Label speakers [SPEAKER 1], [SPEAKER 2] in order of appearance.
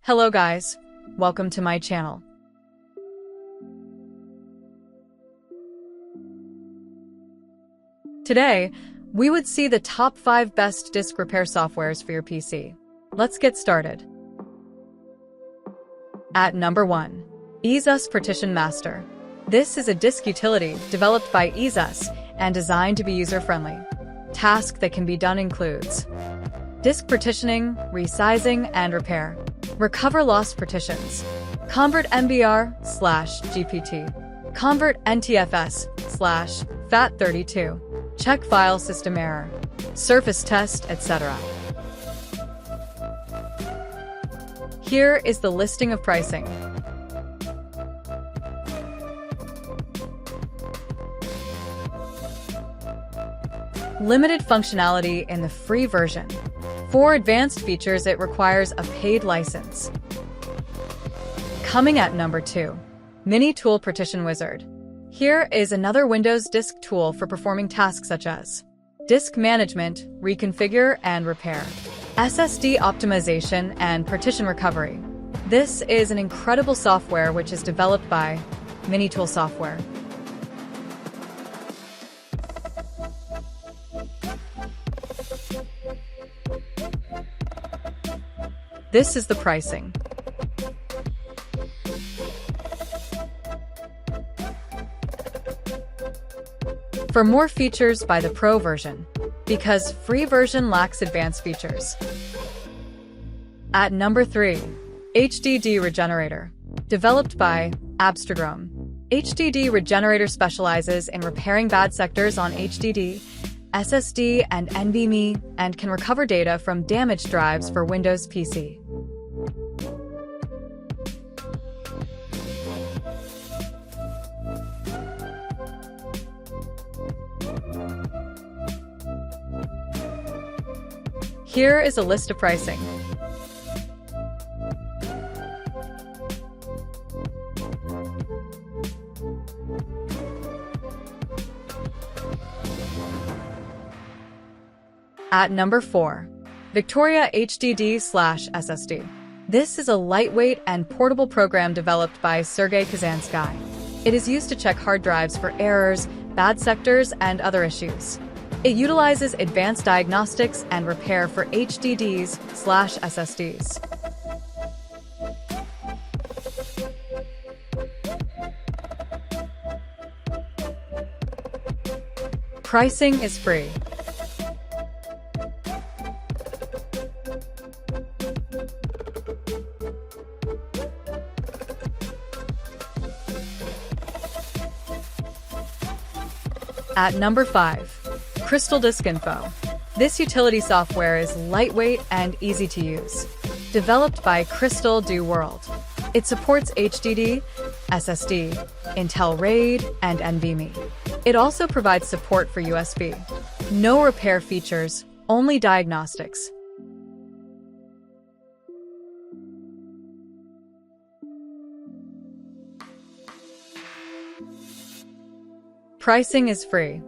[SPEAKER 1] Hello guys, welcome to my channel. Today, we would see the top 5 best disk repair softwares for your PC. Let's get started. At number 1, EaseUS Partition Master. This is a disk utility developed by EaseUS and designed to be user-friendly. Tasks that can be done includes disk partitioning, resizing, and repair. Recover lost partitions. Convert MBR/GPT. Convert NTFS/FAT32. Check file system error. Surface test, etc. Here is the listing of pricing. Limited functionality in the free version. For advanced features, it requires a paid license. Coming at number 2, Mini Tool Partition Wizard. Here is another Windows disk tool for performing tasks such as disk management, reconfigure, and repair, SSD optimization, and partition recovery. This is an incredible software which is developed by Mini Tool Software. This is the pricing. For more features, buy the Pro version, because free version lacks advanced features. At number 3, HDD Regenerator. Developed by Abstradrome. HDD Regenerator specializes in repairing bad sectors on HDD, SSD, and NVMe, and can recover data from damaged drives for Windows PC. Here is a list of pricing. At number 4, Victoria HDD/SSD. This is a lightweight and portable program developed by Sergei Kazansky. It is used to check hard drives for errors, bad sectors, and other issues. It utilizes advanced diagnostics and repair for HDDs/SSDs. Pricing is free. At number 5, Crystal Disk Info. This utility software is lightweight and easy to use. Developed by Crystal Do World. It supports HDD, SSD, Intel RAID, and NVMe. It also provides support for USB. No repair features, only diagnostics. Pricing is free.